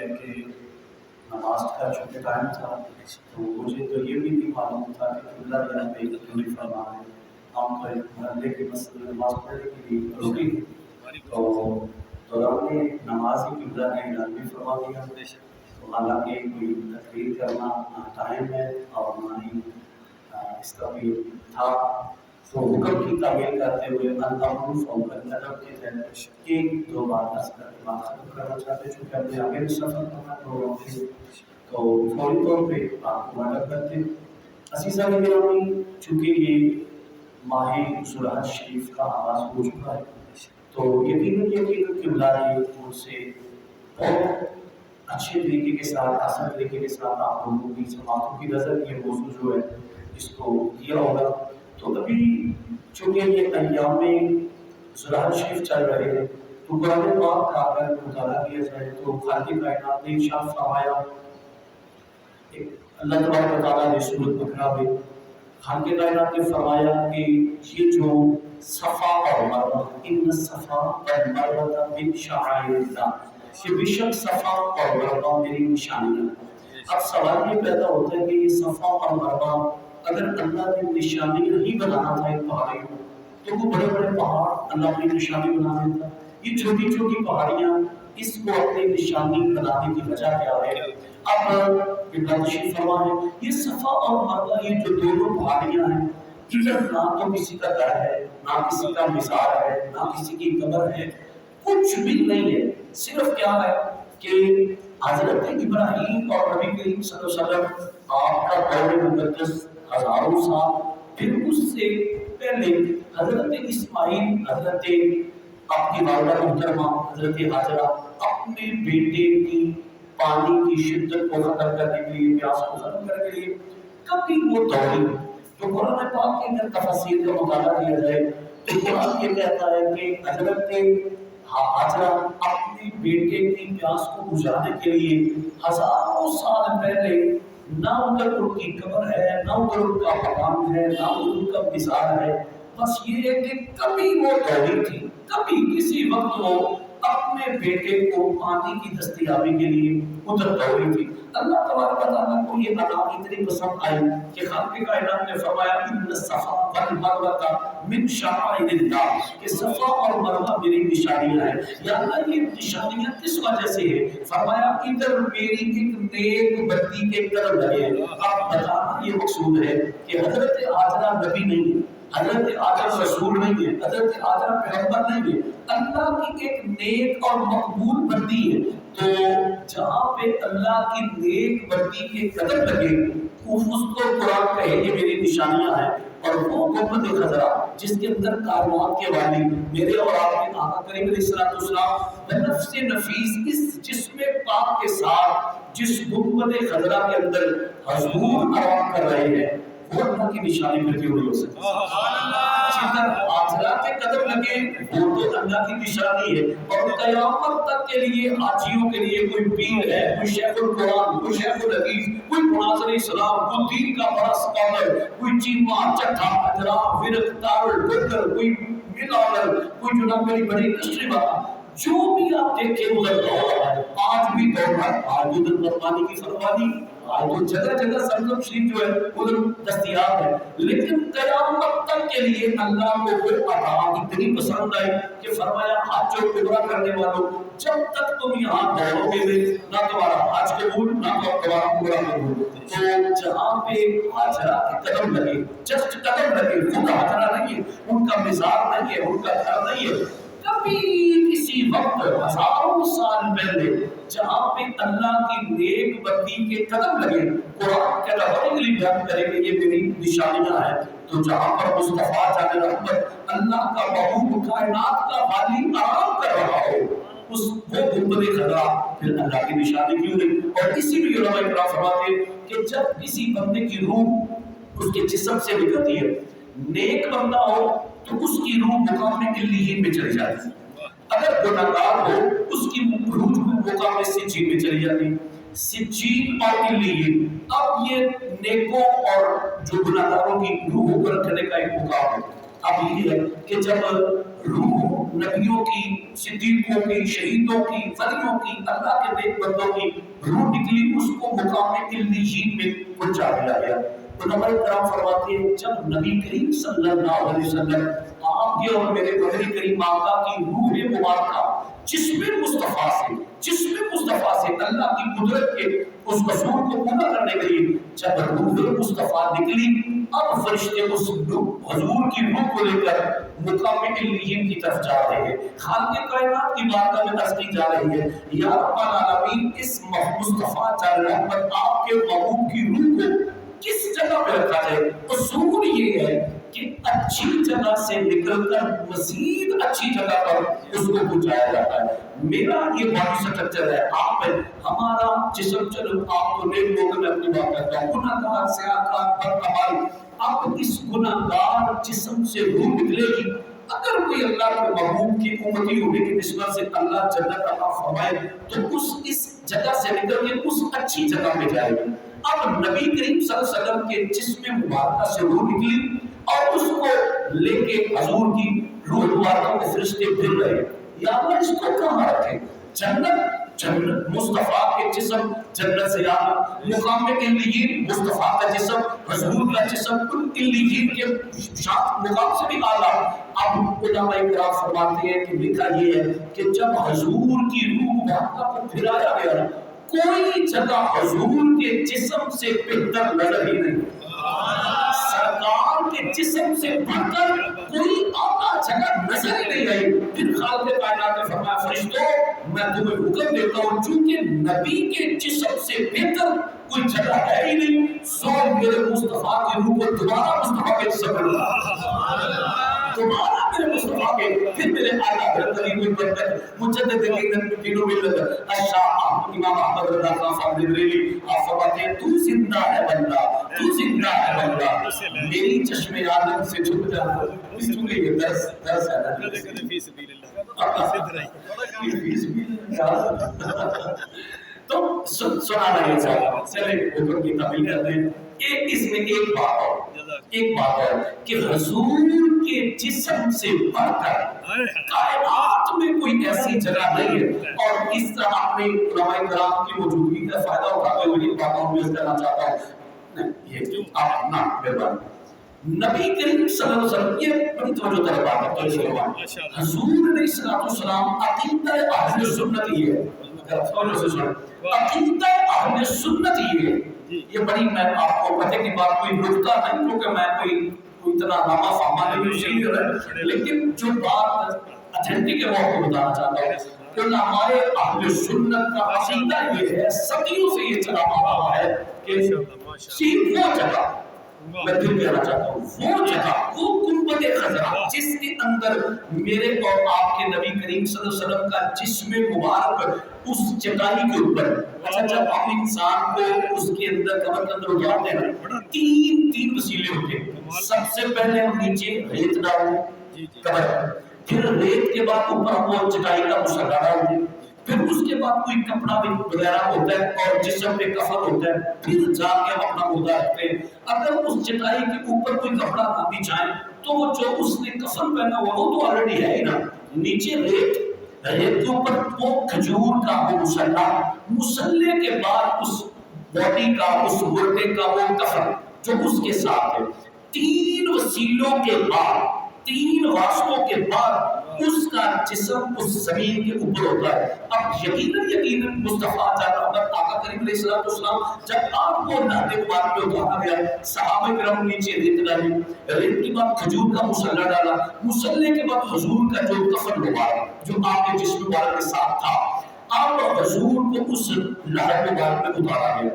ہے کہ نماز کا چونکہ ٹائم تھا تو مجھے تو یہ بھی نہیں معلوم تھا کہ قبلہ یہاں پہ کیوں فرما ہے. ہم تو ایک محلے کے مسجد میں نماز پڑھنے کے لیے رکی تو دوران نماز ہی قبلہ نے اعلان بھی فرما دیا. تو حالانکہ کوئی تقریر کرنا نہ ٹائم ہے اور نہ ہی اس کا بھی تھا. تو حکم کی تعمیل کرتے ہوئے الامر فوق الندب کے تحت ایک دو بات عرض کر کے بات ختم کرنا چاہتے ہیں. چونکہ اپنے آگے بھی سفر کرنا پروگرام تھے تو فوری طور پہ آپ کو مدد کرتے. عزیزہ گرامی، چونکہ یہ ماہ ذو الحج شریف کا آغاز ہو چکا ہے تو یقیناً قبلہ نے ان سے بہت اچھے طریقے کے ساتھ آسان طریقے کے ساتھ آپ لوگوں کی جماعتوں کی نظر یہ موضوع جو ہے اس کو دیا ہوگا. تو ابھی چونکہ یہ ایام ذو الحج شریف چل رہے ہیں تو قرآن پاک کا اگر مطالعہ کیا جائے تو خالق کائنات نے ارشاد فرمایا، اللہ تبارک و تعالیٰ نے سورۃ بقرہ میں خالق کائنات نے فرمایا کہ یہ جو صفا اور مروہ، ان الصفا والمروہ من شعائر اللہ، کہ بے شک صفا اور مروہ میری نشانیاں. اب سوال یہ پیدا ہوتا ہے کہ یہ صفا اور مروہ اگر اللہ نے نشانی نہیں بنانا تھا ان پہاڑیوں کو تو وہ بڑے بڑے پہاڑ اللہ اپنی نشانی بنا دیتا. یہ چھوٹی چھوٹی پہاڑیاں اس کو اپنی نشانی بنانے کی وجہ کیا ہے؟ اب قبلہ تشریف فرما ہے یہ صفا اور مروہ، یہ جو دونوں پہاڑیاں ہیں ادھر نہ تو کسی کا گھر ہے، نہ کسی کا مزار ہے، نہ کسی کی قبر ہے، کچھ بھی نہیں ہے. صرف کیا ہے کہ حضرت ابراہیم اور نبی کریم صلی اللہ علیہ وسلم آپ کا دور مقدس ہزاروں سال، پھر اس سے پہلے حضرت اسماعیل، حضرت اپنی والدہ محترمہ حضرت حاجرہ اپنے بیٹے کی پانی کی شدت کو ختم کرنے کے لیے، پیاس کو ختم کرنے کے لیے کبھی وہ دوڑی. تو قرآن پاک کے اندر تفاسیر کا مطالعہ کیا جائے تو قرآن یہ کہتا ہے کہ حضرت حاجرہ اپنے بیٹے کی پیاس کو بجھانے کے لیے ہزاروں سال پہلے نہ ادھر ان کی قبر ہے، نہ ادھر ان کا مقام ہے، نہ ان کا مزار ہے، بس یہ ہے کہ کبھی وہ دوڑی تھی، کبھی کسی وقت وہ اپنے بیٹے کو پانی کی دستیابی کے لیے ادھر دوڑی تھی. اللہ تبارک و تعالیٰ کو یہ ادا اتنی پسند آئی کہ خالق کائنات نے فرمایا ان الصفا والمروہ من شعائر اللہ، کہ صفا اور مروہ میری نشانیاں ہیں. یا اللہ یہ نشانیاں کس وجہ سے ہے؟ فرمایا ادھر میری ایک نیک بندی کے قدم لگے ہیں. اب بتانا یہ مقصود ہے کہ حضرت حاجرہ نبی نہیں ہے، حضرت حاجرہ رسول نہیں ہے، حضرت حاجرہ پیغمبر نہیں ہے، اللہ کی ایک نیک اور مقبول بندی ہے. تو جہاں پہ اللہ کی نیک بندی کے قدم لگے اس کو قرآن کہے یہ میری نشانیاں ہیں. اور وہ گنبد خضرا جس کے اندر کائنات کے والی میرے اور آپ کے آقا کریم علیہ الصلوۃ والسلام بنفس نفیس اس جسم پاک کے ساتھ جس گنبد خضرا کے اندر حضور آرام کر رہے ہیں وہ اللہ کی نشانی میں کیوں نہیں ہو سکتی؟ جدھر حاجرہ کے قدم لگے وہ تو اللہ کی نشانی ہے. اور قیامت تک کے لیے حاجیوں کے لیے کوئی پیر ہے، کوئی شیخ القرآن، کوئی شیخ الحدیث، کوئی مناظر اسلام، کوئی دین کا بڑا اسکالر، کوئی چیما چٹھا اجرا ورق تارل بکر، کوئی ملالر، کوئی جناب میری بڑی کشری والا، جو بھی آپ دیکھیں ادھر دوڑ رہا ہے. آج بھی دوڑ رہا ہے، آج ادھر قربانی کی فرمانی، آج وہ جگہ جگہ زمزم شریف جو ہے ادھر دستیاب ہے. لیکن قیامت تک کے لیے اللہ کو وہ عطا اتنی پسند آئی کہ فرمایا حج و عمرہ کرنے والوں جب تک تم یہاں دوڑو گے نہ تمہارا حج قبول نہ تمہارا عمرہ قبول. تو جہاں پہ حاجرہ کے قدم لگے، جسٹ قدم لگے، خود حاجرہ نہیں ہے، ان کا مزار نہیں ہے، ان کا گھر نہیں ہے، کبھی کسی وقت ہزاروں سال پہلے جہاں پہ اللہ کی نیک بندی کے قدم لگے قرآن کے لفظ بیان کرے کہ یہ میری نشانیاں ہیں. تو جہاں پر مصطفیٰ جان رحمت اللہ کا محبوب کائنات کا والی آرام کر رہا ہو اس وہ گنبد خضرا پھر اللہ کی نشانی کیوں نہیں؟ اور اسی لیے علماء اکرام فرماتے ہیں کہ جب کسی بندے کی روح اس کے جسم سے نکلتی ہے، نیک بندہ ہو تو اس کی روح مقام علیین میں چلی جاتی ہے، اگر گناہگار ہو اس کی روح مقام سجین میں چلی جاتی ہے. سجین اور علیین، اب یہ نیکوں اور جو گناہگاروں کی روح کو رکھنے کا ایک مقام ہے. اب یہ ہے کہ جب روح نبیوں کی، صدیقوں کی، شہیدوں کی، ولیوں کی، اللہ کے نیک بندوں کی روح نکلی، اس کو مقام علیین میں پہنچا دیا گیا۔ علماء کرام فرماتے ہیں جب نبی کریم صلی اللہ علیہ وسلم آپ کے اور میرے نبی کریم آقا کی روح مبارکہ جسم مصطفیٰ سے اللہ کی قدرت کے اس رسول کو پورا کرنے کے لیے جب روح مصطفیٰ نکلی، اب فرشتے اس حضور کی روح کو لے کر مقام علیین کی طرف جا رہے ہیں۔ خالق کائنات کی بارگاہ میں عرض کی جا رہی ہے یا رب العالمین اس مصطفیٰ جل رحمت آپ کے محبوب کی روح کو کس جگہ پہ رکھا جائے؟ اصول یہ ہے کہ اچھی جگہ سے نکل کر مزید اچھی جگہ پر اس کو پہنچایا جاتا ہے۔ میرا یہ باڈی سٹرکچر ہے، آپ ہے، ہمارا جسم، چلو آپ کو نیک لوگوں میں اپنی بات کرتا ہوں، گناہگار سیاکار بدعمل، اب اس گناہگار جسم سے روح نکلے گی، اگر کوئی اللہ کے محبوب کی امتی ہونے کی نسبت سے اللہ جنت عطا فرمائے تو اس جگہ سے نکل کے اس اچھی جگہ میں جائے گی۔ اب نبی کریم صلی اللہ علیہ وسلم کے جسم مبارکہ سے روح نکلی اور اس کو لے کے حضور کی روح مبارکہ کو فرشتے پھر رہے، یا اللہ اس کو کہاں رکھے؟ جنت مصطفیٰ کے جسم جنت سے آنا، مقام علیین مصطفیٰ کا جسم، حضور کا جسم ان علیین کے مقام سے بھی اعلیٰ۔ اب علماء کرام فرماتے ہیں کہ لکھا یہ ہے کہ جب حضور کی روح مبارکہ کو پھرایا گیا، کوئی جگہ حضور کے جسم سے بہتر نظر ہی نہیں، سرکار کے جسم سے بڑھ کر کوئی اعلیٰ جگہ نظر ہی نہیں آئی۔ پھر خالق کائنات نے فرمایا فرشتوں میں تمہیں حکم دیتا ہوں چونکہ نبی کے جسم سے بہتر کوئی جگہ ہے ہی نہیں، سو میرے مصطفیٰ کی روح کو دوبارہ مصطفیٰ کے جسم میں دوبارہ میرے مصطفیٰ کے، پھر میرے اعلیٰ حضرت علی مجدد دینوں میں اشاہ امام احمد رضا خان صاحب بریلوی آپ فرماتے ہیں تو زندہ ہے بندہ، تو زندہ ہے بندہ، میری چشم عالم سے چھپ جا، چونکہ یہ درس ہے نا فی سبیل اللہ تو سنانا یہ چاہتا ہوں، چلے اوپر کی تعمیل کرتے ہیں۔ اس میں ایک بات ہے کہ حضور کے جسم سے بڑھ کر کائنات میں کوئی ایسی جگہ نہیں ہے، اور اس طرح اپنے علماء کرام کی موجودگی کا فائدہ اٹھاتے ہوئے ان باتوں میں کرنا چاہتا ہوں۔ یہ آپ نہ نبی کریم صلی اللہ علیہ وسلم، یہ بڑی توجہ طلب بات ہے، حضور علیہ السلام عقیدہ اہل سنت یہ ہے، عقیدہ اہل سنت یہ ہے، یہ بڑی میں آپ کو پتہ کی بات کوئی نکتہ نہیں کیونکہ میں کوئی اتنا نامہ فاہمہ نہیں ہے، لیکن جو بات اتھینٹک ہے وہ آپ کو بتانا چاہتا ہوں کہ علماء اہل سنت کا عقیدہ یہ ہے، صدیوں سے یہ چلا آ رہا ہے کہ صرف وہ جگہ، میں دل کہنا چاہتا ہوں وہ جگہ، وہ گنبد خضرا جس کے اندر میرے اور آپ کے نبی کریم صلی اللہ علیہ وسلم کا جسم مبارک اس چٹائی کے اوپر، اچھا جب ہم انسان کو اس کے اندر قبر کے اندر اتارتے ہیں تین وسیلے ہوتے ہیں، سب سے پہلے ہم نیچے ریت ڈالتے قبر، پھر ریت کے بعد اوپر وہ چٹائی کا مسلح ڈالتے، پھر اس کے بعد کوئی کپڑا بھی وغیرہ ہوتا ہے اور جسم پہ کفن ہوتا ہے، پھر جا کے ہم اپنا مردہ رکھتے ہیں۔ اگر اس چٹائی کے اوپر کوئی کپڑا نہ بھی جائے تو وہ جو اس نے کفن پہنا ہوا وہ تو آلریڈی ہے ہی نا، نیچے ریت کے اوپر وہ کھجور کا وہ مسلح کے بعد اس باڈی کا، اس مردے کا وہ کفن جو اس کے ساتھ ہے، تین وسیلوں کے بعد، تین واسطوں کے بعد اس کا جسم اس زمین کے اوپر ہوتا ہے۔ اب یقیناً مصطفیٰ آقا کریم علیہ السلام جب آپ کو نہر مبارک میں اتارا گیا، صحابہ کرام نیچے ریت ڈالی، ریت کے بعد کھجور کا مسلح ڈالا، مسلح کے بعد حضور کا جو کفن مبارک جو آپ کے جسم مبارک کے ساتھ تھا، اب حضور کو اس نہر مبارک میں اتارا گیا۔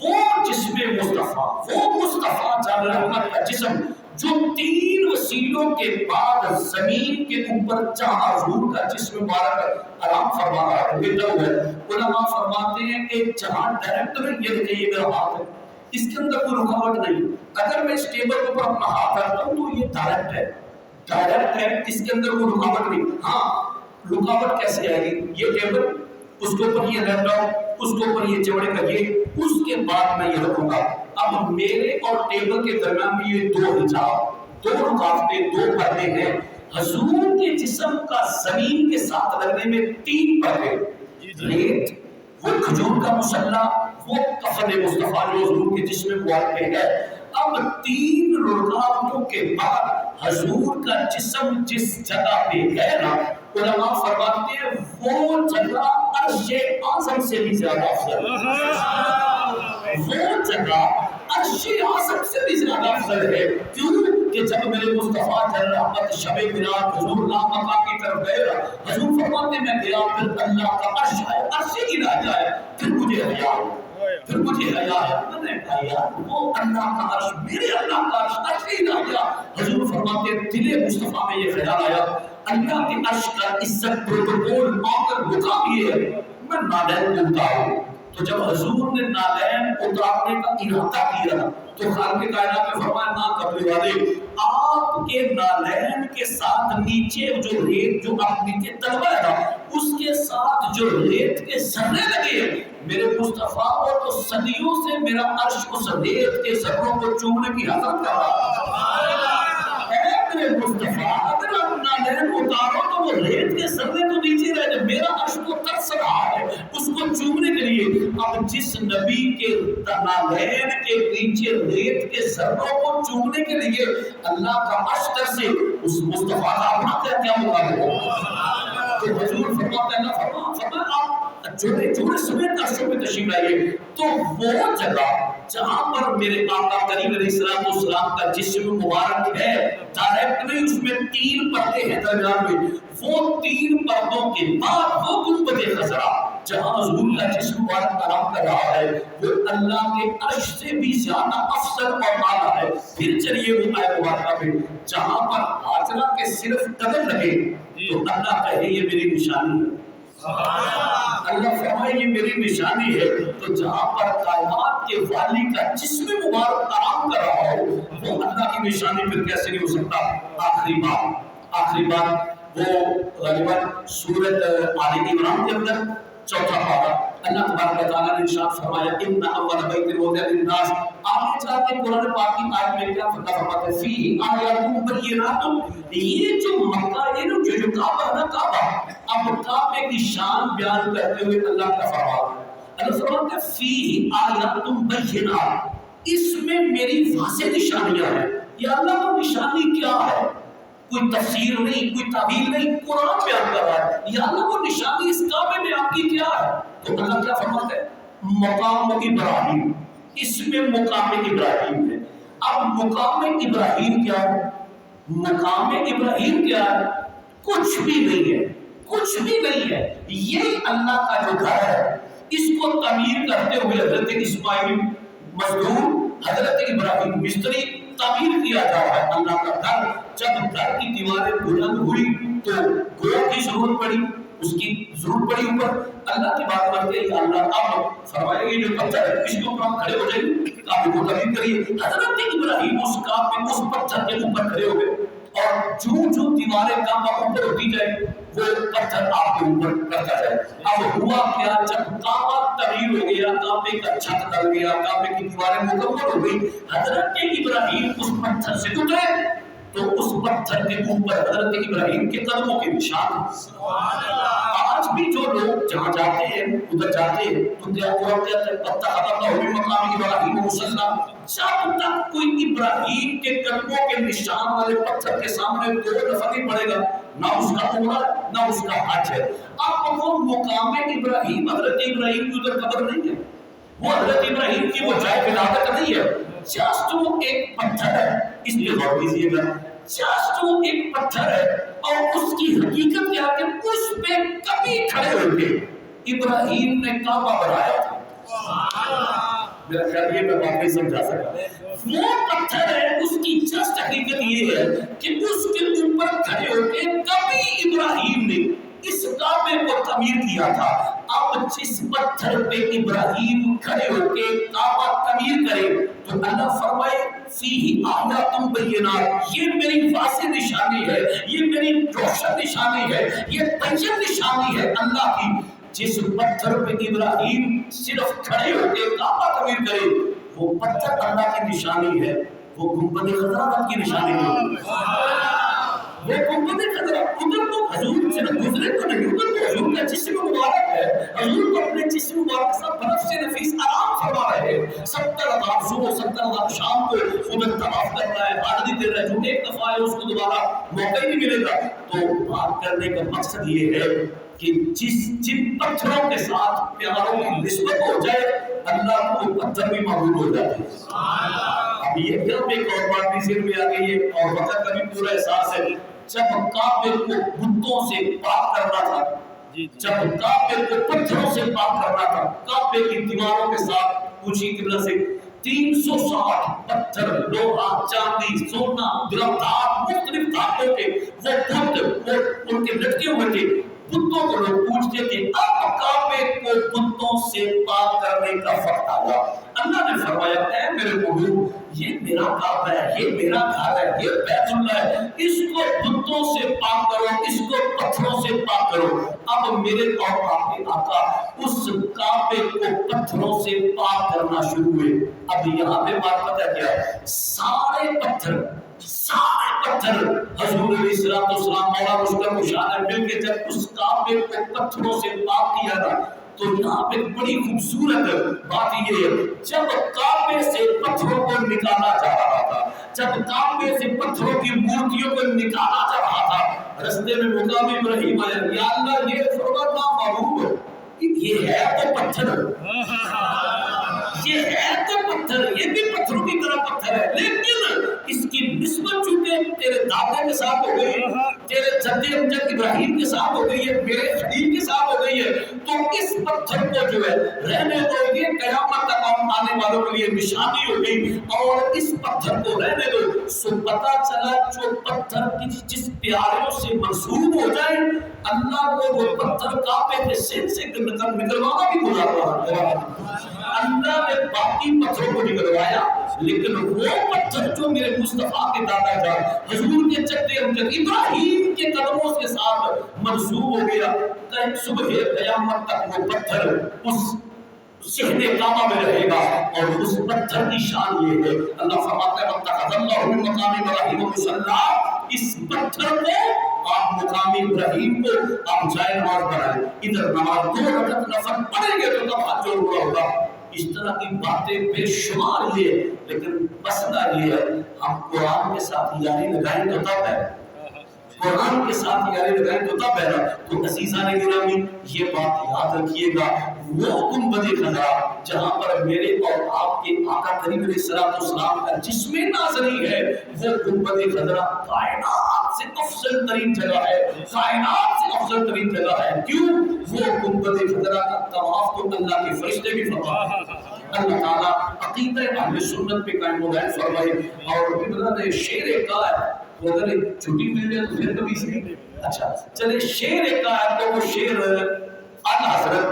وہ جسم مصطفیٰ، وہ مصطفیٰ جان رحمت کا جسم جو تین وسیلوں کے بعد زمین کے اوپر جہاں حضور کا جسم مبارک آرام فرما رہا ہے، بیٹھا ہوا ہے، علماء فرماتے ہیں کہ جہاں ڈائریکٹ میں یہ دیکھیں یہ میرا ہاتھ ہے، اس کے اندر کوئی رکاوٹ نہیں، اگر میں اس ٹیبل کے اوپر اپنا ہاتھ رکھتا ہوں تو یہ ڈائریکٹ ہے، اس کے اندر کوئی رکاوٹ نہیں۔ ہاں رکاوٹ کیسے آئے گی؟ یہ ٹیبل، اس کے اوپر یہ لیپ ٹاپ، اس کے اوپر یہ چمڑے کا یہ، اس کے بعد میں یہ رکھوں گا۔ اب میرے اور ٹیبل کے درمیان میں یہ دو حجاب، دو رکاوٹیں، دو پردے ہیں۔ حضور کے جسم کا زمین کے ساتھ لگنے میں 3 پردے، ریت، وہ کھجور کا مسلح، وہ کفن مصطفیٰ جو حضور کے جسم مبارک پہ ہے۔ اب 3 رکاوٹوں کے بعد حضور کا جسم جس جگہ پہ ہے نا، علماء فرماتے ہیں وہ جگہ عرش اعظم سے بھی زیادہ افضل ہے، وہ جگہ عرش اعظم سے بھی زیادہ افضل ہے۔ کیوں کہ جب میرے مصطفیٰ جل رحمت شب میلاد حضور لامکہ کی طرف گئے، حضور فرماتے میں گیا، پھر اللہ کا عرش ہے، عرش گرا جائے، پھر مجھے حیا ہے، میں نے کہا یار وہ اللہ کا عرش، میرے اللہ کا عرش، عرش ہی نہ گیا۔ حضور فرماتے دل مصطفیٰ میں یہ خیال آیا، اللہ کے عرش کا عزت پروٹوکول ماکر مقام یہ ہے، میں نالین کو اتاروں۔ تو جب حضور نے نالین اتارنے کا ارادہ کیا تو خالق کائنات نے فرمایا نہ قبل والے، آپ کے نالین کے ساتھ نیچے جو ریت جو آپ نیچے تلوا ہے نا، اس کے ساتھ جو ریت کے ذرے لگے، میرے مصطفیٰ کو تو صدیوں سے میرا عرش اس ریت کے ذروں کو چومنے کی حسرت کر رہا ہے۔ میرے مصطفیٰ اگر آپ نالین اتارو تو وہ ریت کے ذرے تو نیچے رہ جائے، میرا عرش تو ترس رہا ہے اس کو چومنے کے لیے۔ اب جس نبی کے نالین کے نیچے ریت کے ذروں کو چومنے کے لیے اللہ کا عرش ترسے، اس مصطفیٰ کا اپنا کیا مقابلہ ہوگا؟ تو حضور فرماتے ہیں فرمایا آپ جوڑے سمیت عرشوں پہ تشریف لائیے۔ تو وہ جگہ جہاں پر میرے آقا کریم علیہ السلام کا جسم مبارک ہے، ڈائریکٹ نہیں، اس میں 3 پردے ہیں درمیان میں، وہ 3 پردوں کے بعد وہ گنبد خضرا جہاں حضور کا جسم مبارک آرام کر رہا ہے، وہ اللہ کے عرش سے بھی زیادہ افضل اور اعلیٰ ہے۔ پھر چلیے وہ آیت مبارکہ پہ جہاں پر حاجرہ کے صرف قدم لگے تو اللہ کہے یہ میری نشانی ہے، اللہ فرمائے یہ میری نشانی ہے۔ تو جہاں پر کائنات کے والی کا جسم مبارک آرام کر رہا ہو وہ اللہ کی نشانی پھر کیسے نہیں ہو سکتا؟ آخری بات وہ غالباً سورۃ آل عمران کے اندر 4واں پارہ اللہ تبارک و تعالیٰ نے ارشاد فرمایا ان اول بیت وضع للناس۔ آگے جا کے قرآن پاک کی آیت میں کیا فرماتا ہے؟ فی آیات بینات، یہ جو مکہ یہ جو کعبہ ہے نا، کعبہ، اب کعبے کی شان بیان کرتے ہوئے اللہ کا فرمان، اللہ فرماتا ہے فی آیات بینات، اس میں میری واضح نشانیاں ہیں۔ یا اللہ وہ نشانی کیا ہے؟ کوئی تفسیر نہیں، کوئی تعبیر نہیں، قرآن بیان کر رہا ہے۔ یا اللہ وہ نشانی اس کعبے میں آپ کی کیا ہے؟ تو اللہ کیا فرماتا ہے؟ مقام ابراہیم، اس میں مقام ابراہیم ہے۔ اب مقام ابراہیم کیا ہے؟ مقام ابراہیم کیا ہے؟ کچھ بھی نہیں ہے، کچھ بھی نہیں ہے۔ یہ اللہ کا جو گھر ہے اس کو تعمیر کرتے ہوئے حضرت اسماعیل مزدور، حضرت ابراہیم مستری تعمیر کیا جا رہا ہے اللہ کا گھر۔ جب گھر کی دیواریں بلند ہوئی تو گوہ کی ضرورت پڑی، اس کی ضرورت پڑی اوپر۔ اللہ کی بات کرتے ہیں اللہ اب فرمائے یہ جو پتھر ہے اس کے اوپر ہم کھڑے ہو جائیں، کعبے کو تعمیر کریے۔ حضرت ابراہیم اس کعبے اس پتھر کے اوپر کھڑے ہو گئے اور جو دیواریں کعبہ اوپر ہوتی جائے وہ پتھر آپ کے اوپر کرتا جائے۔ اب ہوا کیا؟ جب کعبہ تعمیر ہو گیا، کعبے کا چھت ڈل گیا، کعبے کی دیواریں مکمل ہو گئی، حضرت ابراہیم اس پتھر سے اترے تو اس پتھر کے اوپر حضرت ابراہیم کے قدموں کے نشان۔ آج بھی جو لوگ جہاں جاتے ہیں ادھر جاتے ہیں تو کیا قرآن کہتا ہے پتہ خطا ہوئی مقام ابراہیم مصلی، جب تک کوئی ابراہیم کے قدموں کے نشان والے پتھر کے سامنے 2 دفعہ نہیں پڑے گا، نہ اس کا عمرہ نہ اس کا حج ہے۔ اب وہ مقام ابراہیم حضرت ابراہیم کی ادھر قبر نہیں ہے، وہ حضرت ابراہیم کی وہ جائے ولادت نہیں ہے، جسٹ وہ ایک پتھر ہے۔ اس لیے غور کیجیے گا، جسٹ وہ ایک پتھر ہے اور اس کی حقیقت کیا کہ اس پہ کبھی کھڑے ہو کے ابراہیم نے کعبہ بنایا تھا۔ میرا خیال یہ میں واقعی سمجھا سکا، وہ پتھر ہے، اس کی جسٹ حقیقت یہ ہے کہ اس کے اوپر کھڑے ہو کے کبھی ابراہیم نے اس کعبے کو تعمیر کیا تھا۔ اب جس پتھر پہ ابراہیم کھڑے ہو کے کعبہ تعمیر کرے تو اللہ فرمائے فیہ آیات بینات، یہ میری واضح نشانی ہے، یہ میری روشن نشانی ہے، یہ بین نشانی ہے اللہ کی۔ جس پتھر پہ ابراہیم صرف کھڑے ہو کے کعبہ تعمیر کرے وہ پتھر اللہ کی نشانی ہے، وہ گنبد خضرا کی نشانی ہے، وہ گنبد خضرا ادھر تو حضور سے گزرے تو نہیں، ادھر تو حضور کا جسم مبارک ہے، حضور کو اپنے جسم مبارک سے برف سے نفیس آرام فرما رہے ہیں۔ 70,000 صبح 70,000 شام کو ادھر طواف کر رہا ہے، حاضری دے رہا ہے، جو ایک دفعہ ہے اس کو دوبارہ موقع ہی نہیں ملے گا۔ تو بات کرنے کا مقصد یہ ہے کہ جن پتھروں کے ساتھ پیاروں کی نسبت ہو جائے اللہ کو پتھر بھی معبود ہو جاتے ہیں۔ اب یہ کیا ایک اور بات بھی ذہن میں آ گئی ہے اور وقت کا بھی پورا احساس ہے، جب کافر کو بتوں سے پاک کرنا تھا، جب کافر کو پتھروں سے پاک کرنا تھا، کعبے کی دیواروں کے ساتھ پوچھی قبلہ سے 360 پتھر، لوہا، چاندی، سونا، درختات، مختلف دھاتوں کے وہ بت ان کے لٹکے ہوئے تھے، بتوں کو لوگ پوچھتے تھے۔ اب کعبے کو بتوں سے پاک کرنے کا وقت آ گیا۔ اللہ نے فرمایا اے میرے محبوب، یہ میرا کعبہ ہے، یہ میرا گھر ہے، یہ بیت اللہ ہے، اس کو بتوں سے پاک کرو، اس کو پتھروں سے پاک کرو۔ اب میرے اور آپ کے آقا اس کعبے کو پتھروں سے پاک کرنا شروع ہوئے۔ اب یہاں پہ بات پتہ کیا ہے، سارے پتھر حضور علیہ السلام مولا مشکل مشاہدہ مل کے جب اس کعبے کو پتھروں سے پاک کیا نا، تو یہاں پہ بڑی خوبصورت بات یہ ہے، جب کعبے سے پتھروں کو نکالا جا رہا تھا، جب کعبے سے پتھروں کی مورتیوں کو نکالا جا رہا تھا، رستے میں مقام ابراہیم آیا، یا اللہ یہ فرمانا معبود یہ ہے تو پتھر، یہ ہے تو پتھر، یہ بھی پتھروں کی طرح پتھر ہے، لیکن اس کی نسبت چونکہ تیرے دادے کے ساتھ ہو گئی ہے، تیرے جد امجد ابراہیم کے ساتھ ہو گئی ہے، میرے خلیل کے ساتھ ہو گئی ہے، تو اس پتھر کو جو ہے رہنے دو، یہ قیامت تک آنے والوں کے لیے نشانی ہو گئی، اور اس پتھر کو رہنے دو۔ سو پتہ چلا جو پتھر جس پیاروں سے منسوب ہو جائے اللہ کو وہ پتھر کعبے کے سین سے نکلوانا بھی گناہ ہے۔ اللہ نے باقی پتھروں کو نکلوایا، لیکن وہ پتھر جو میرے مصطفیٰ کے دادا جان حضور کے جد امجد ابراہیم کے قدموں کے ساتھ منسوب ہو گیا، کہ صبح قیامت تک وہ پتھر اس صحن کعبہ میں رہے گا، اور اس پتھر کی شان یہ ہے، اللہ فرماتا ہے وَاتَّخَذَ اللَّهُ مِن مَّقَامِ إِبْرَاهِيمَ مُصَلًّى، اس پتھر کو آپ مقام ابراہیم کو آپ جائے نماز بنائیں، ادھر نماز 2 رکعت نفل پڑھیں گے تو تب حج ہوا ہوگا۔ اس طرح کی باتیں بے شمار یہ، لیکن مسئلہ یہ ہے ہم قرآن کے ساتھ یاری لگائیں تو تب ہے، قرآن کے ساتھ یاری لگائیں تو تب ہے نا۔ تو عزیزان گرامی یہ بات یاد رکھیے گا، وہ گنبد خضرا جہاں پر میرے اور آپ کے آقا کریم علیہ السلام کا جسم ناظری ہے، وہ گنبد خضرا کائنات سے افضل ترین جگہ ہے، کائنات سے افضل ترین جگہ ہے۔ کیوں؟ وہ گنبد خضرا کا طواف تو اللہ کے فرشتے بھی فرماتے ہیں۔ اللہ تعالیٰ عقیدہ اہل سنت پہ قائم و دائم فرمائے، اور قبلہ نے شعر کہا ہے، وہ اگر چھٹی مل جائے تو پھر کبھی سی اچھا چلے شعر کہا ہے، تو وہ شعر اعلیٰ حضرت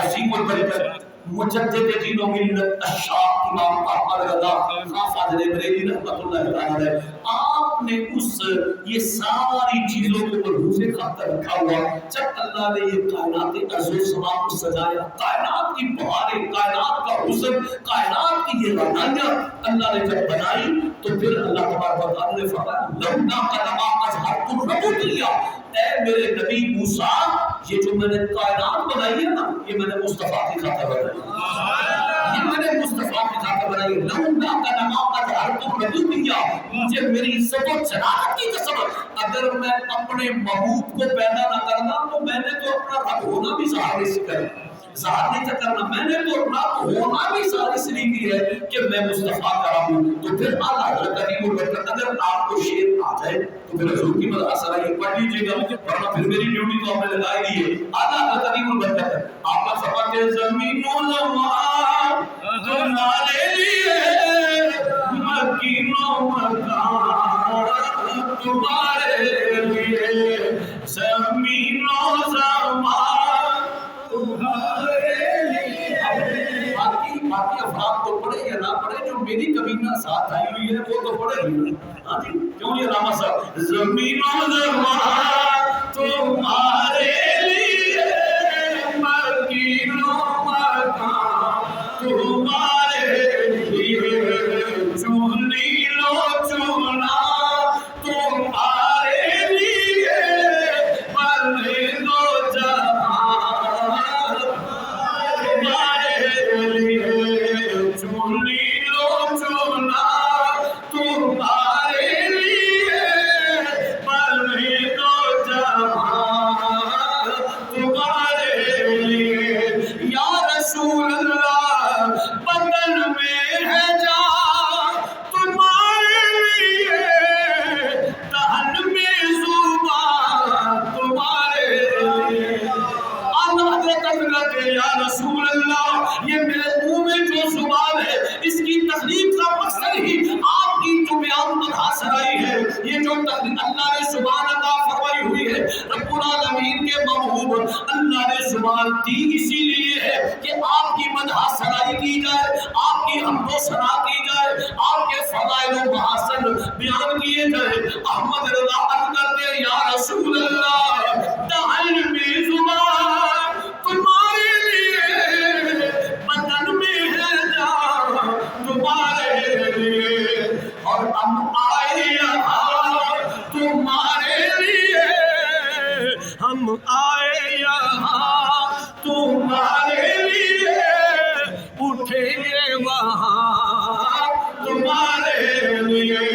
عظیم البرکت مجدد دین و ملت الشاہ امام احمد رضا خان فاضل بریلوی رحمۃ اللہ علیہ، آپ نے اس یہ ساری چیزوں کو ملحوظ خاطر رکھا ہوا۔ جب اللہ نے یہ کائنات ارض و سما کو سجایا، کائنات کی بہاریں، کائنات کا حسن، کائنات کی یہ رونقیاں اللہ نے جب بنائی، تو پھر اللہ تبارک و تعالیٰ نے فرمایا لولا قدما اظہرت الربوبیہ، اے میرے نبی موسیٰ یہ جو میں نے کائنات بنائی ہے نا، یہ میں نے مصطفیٰ کی خاطر بنائی ہے، یہ میں نے مصطفیٰ کی خاطر بنائی ہے۔ لولا قدما اظہرت الربوبیہ، مجھے میری عزت و جلالت کی قسم، اگر میں اپنے محبوب کو پیدا نہ کرنا تو میں نے تو اپنا رب ہونا بھی ظاہر نہیں کرنا، ظاہر نہیں کرنا، میں نے تو رب ہونا بھی ظاہر اس لیے کی ہے کہ میں مصطفیٰ کا رب ہوں۔ تو پھر اعلیٰ حضرت عظیم البرکت اگر آپ کو شعر آ جائے تو پھر حضور کی مدح سرا یہ پڑھ لیجیے گا، ورنہ پھر میری ڈیوٹی تو آپ نے لگائی دی ہے۔ اعلیٰ حضرت عظیم البرکت آپ کا فرماتے ہیں زمین و زمان تمہارے لیے، مکین و مکان تمہارے لیے، زمین و زمان تمہارے لیے۔ باقی افراد تو پڑھے یا نہ پڑھے، جو میری کبینہ ساتھ آئی ہوئی ہے وہ تو پڑھے گی۔ ہاں جی کیوں یہ راما صاحب زمین و زمان تمہارے لیے، مکین و مکان تمہارے لیے، چنی لو چنا تمہارے رسول اللہ بدن میں ہے جان تمہارے لیے دہن میں زبان تمہارے لیے حضرت یا رسول اللہ یہ میرے منہ میں جو زبان ہے اس کی تخلیق کا مقصد ہی آپ کی جو بیان مدح سرائی ہے یہ جو تخلیق اللہ نے زبان عطا فرمائی ہوئی ہے رب العالمین کے محبوب اللہ نے زبان دی اسی لیے ہے کہ آپ کی مدح سرائی کی جائے آپ کی حمد و ثنا کی جائے آپ کے فضائل و محاسن بیان کیے جائے احمد رضا عرض کرتے ہیں یا رسول اللہ دہن میں زبان تمہارے لیے بدن میں ہے جان تمہارے لیے اور ہم آئے یہاں تمہارے لیے ہم آئے یہاں تمہارے لیے اٹھیں گے وہاں تمہارے لیے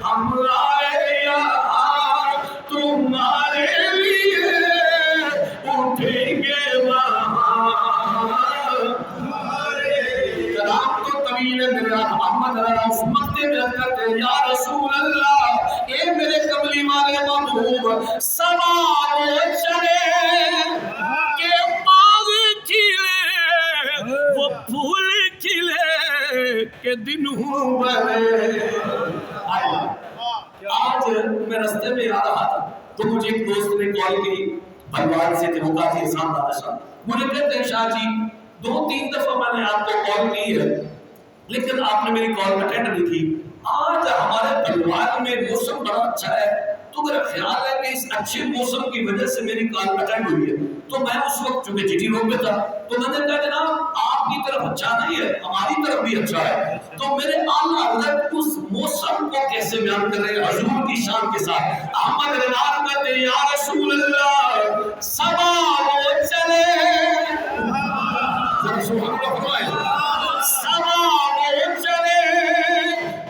ہم آئے یہاں تمہارے لیے اٹھیں گے وہاں کلام تو طویل ہے میرا محمد اس مقتے میں کرتے یا رسول اللہ اے میرے کملی والے محبوب سوال چلے کہ باغ کھلے وہ پھول کھلے کہ دن ہوئے آج میں رستے میں آ رہا تھا تو مجھے ایک دوست نے کال کی بھلوان سے تھے وہ قاضی احسان دادا شاہ مجھے کہتے ہیں شاہ جی 2-3 دفعہ میں نے آپ کو کال کی ہے لیکن آپ نے میری کال اٹینڈ نہیں کی آج ہمارے بھلوان میں موسم بڑا اچھا ہے تو میرا خیال ہے کہ اس اچھے موسم کی وجہ سے میری کال اٹینڈ ہوئی ہے تو میں اس وقت چونکہ جی ٹی روڈ میں تھا تو میں نے کہا جناب آپ کی طرف اچھا نہیں ہے ہماری طرف بھی اچھا ہے تو میرے اعلیٰ حضرت اس موسم کو کیسے بیان کر رہے ہیں حضور کی شان کے ساتھ احمد رضا کہتے ہیں یا رسول اللہ صبا وہ چلے سبحان اللہ فرمائے صبا وہ چلے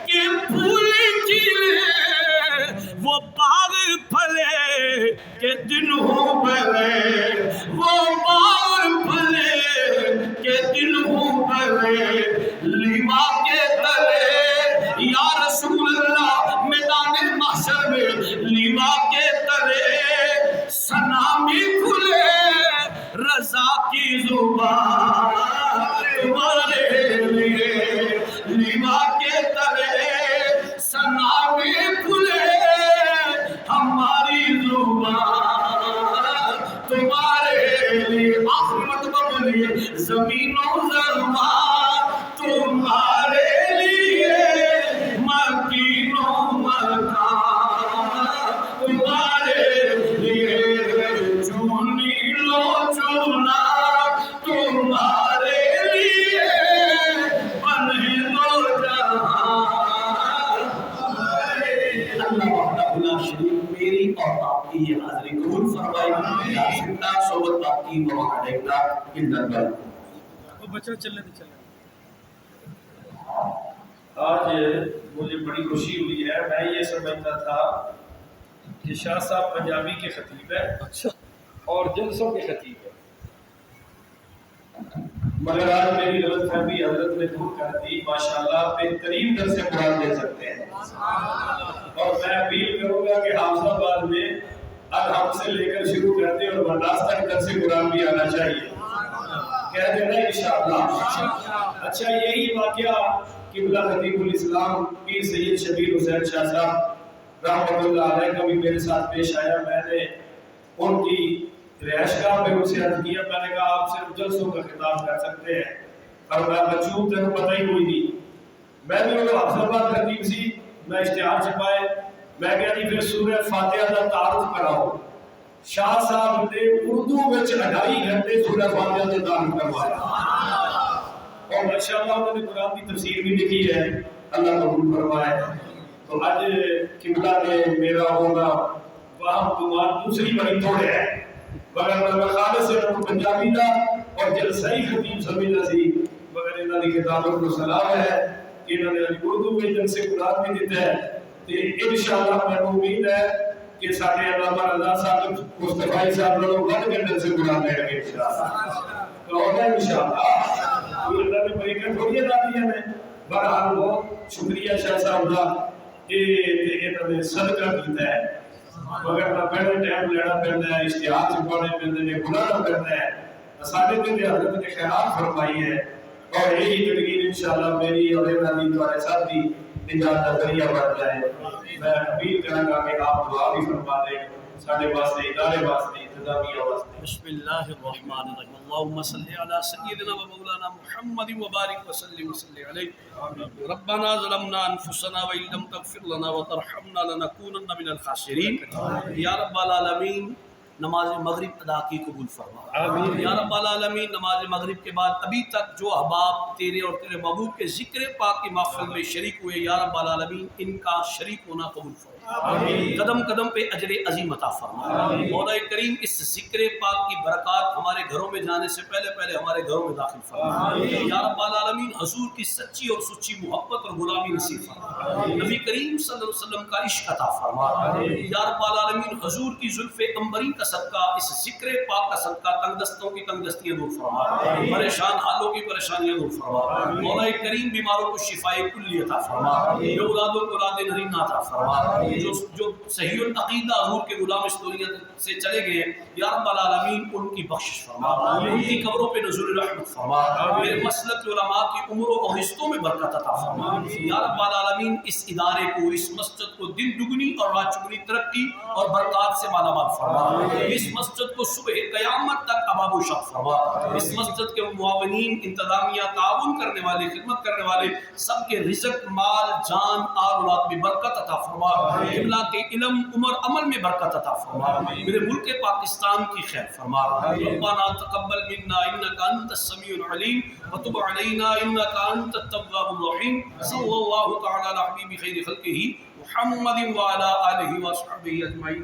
کہ پھول کھلے وہ باغ پھلے کہ دن ہو بھلے وہ باغ پھلے کہ دن ہو بھلے لیما کے تلے یا رسول اللہ میدان محشر میں لیما کے تلے ثنا میں کھلے رضا کی زبان تمہارے لیے لیما کے تلے ثنا میں کھلے ہماری زبان تمہارے لیے آخری مرتبہ بولیے زمین و زمان تمہارے لیے مکین و مکان تمہارے لیے چونی لو چونا تمہارے لیے بنے دو جہاں اللہ شریف میری اور آپ کی یہ حاضری قبول فرمائے یا زندہ صحبت آپ کی وہاں دیکھنا اندر وہ بچہ چلنے دے چلے آج مجھے بڑی خوشی ہوئی ہے میں یہ سمجھتا تھا کہ شاہ صاحب پنجابی کے خطیب ہے اور جلسوں کے خطیب ہے مگر آج میری غلط فہمی حضرت نے دور کر دی ماشاءاللہ بہترین درس قرآن دے سکتے ہیں اور میں اپیل کروں گا کہ حافظ آباد میں الحم سے لے کر شروع کرتے اور برداس تک درس قرآن بھی آنا چاہیے کہہ دینا انشاءاللہ اچھا یہی واقعہ قبلہ خطیب الاسلام پیر سید شبیر حسین شاہ صاحب رحمۃ اللہ علیہ کا بھی میرے ساتھ پیش آیا میں نے ان کی رہائش گاہ میں ان سے عرض کیا میں نے کہا آپ صرف جلسوں کا خطاب کر سکتے ہیں اور میں بچوں تک پتہ ہی کوئی نہیں میں نے وہ حافظ آباد خطیب سی میں اشتہار چھپائے میں کہا جی پھر سورہ فاتحہ کا تعارف کراؤ شاہ صاحب نے اردو میں 2.5 گھنٹے سورہ فاتحہ کا تعارف کروایا اور ماشاءاللہ انہوں نے قرآن کی تفسیر بھی لکھی ہے اللہ قبول فرمائے تو آج قبلہ نے میرا ہوگا وہاں گمان دوسری بڑی توڑے ہے مگر میں خالص سے پنجابی دا اور جلسائی خطیب سمجھنا سی مگر انہوں نے کتابوں کو سلام ہے انہوں نے اردو میں جلسے قرآن بھی دیتا ہے تو انشاءاللہ میں امید ہے کہ سارے علامہ رضا صاحب مصطفی صاحب لوگ بڑھ کے جلسے قرآن دیں گے انشاءاللہ تو ہوگا انشاءاللہ ٹھیک تھوڑی دادیاں نے بہرحال بہت شکریہ شاہ صاحب کا یہ صدقہ کیتا ہے مگر نہ پہلے ٹائم لینا پڑتا ہے اشتہار چھپانے پڑتے ہیں بلانا پڑتا ہے سارے دن حضرت نے خیرات فرمائی ہے اور یہی تقریر انشاءاللہ میری اور میری تمہارے ساتھ بھی نجات کا ذریعہ بن جائے میں اپیل کروں گا کہ آپ دعا بھی فرما دیں سارے واسطے ادارے واسطے انتظامیہ واسطے بسم اللہ الرحمن الرحیم اللہم صلی علی سیدنا و مولانا محمد وبارک وسلم وصلی علیہ ربنا ظلمنا انفسنا وان لم تغفر لنا وترحمنا لنکونن من الخاسرین یا رب العالمین نماز مغرب ادا کی قبول فرما یا رب العالمین نماز مغرب کے بعد ابھی تک جو احباب تیرے اور تیرے محبوب کے ذکر پاک کی محفل میں شریک ہوئے یا رب العالمین ان کا شریک ہونا قبول فرما قدم قدم پہ اجر عظیم عطا فرما مولا کریم اس ذکر پاک کی برکات ہمارے گھروں میں جانے سے پہلے ہمارے گھروں میں داخل فرما یا رب العالمین حضور کی سچی اور سچی محبت اور غلامی نصیب فرما نبی کریم صلی اللہ علیہ وسلم کا عشق عطا فرما یا رب العالمین حضور کی زلف عنبری کا صدقہ اس ذکر پاک کا صدقہ تنگ دستوں کی تنگ دستیاں دور فرما پریشان حالوں کی پریشانیاں دور فرما مولا کریم بیماروں کو شفاء کلی عطا فرما جو اولادوں کو اولاد نرینہ عطا فرما جو صحیح العقیدہ حضور کے غلام استوریہ سے چلے گئے یا رب العالمین ان کی بخشش فرما ان کی قبروں پہ نزول رحمت فرما میرے مسلک علماء کی عمروں اور رشتوں میں برکت عطا فرما یا رب العالمین اس ادارے کو اس مسجد کو دن دگنی اور رات چگنی ترقی اور برکات سے مالا مال فرما اس مسجد کو صبح قیامت تک آباد و شاد فرما اس مسجد کے معاونین انتظامیہ تعاون کرنے والے خدمت کرنے والے سب کے رزق مال جان آل اولاد میں برکت عطا فرما قبلہ کے علم عمر عمل میں برکت عطا فرما میرے ملک پاکستان کی خیر فرما ربنا تقبل منا انك انت السميع العليم وتب علينا انك انت التواب الرحيم صلى الله تعالى على حبيب خير خلقه محمد وعلى اله وصحبه اجمعين.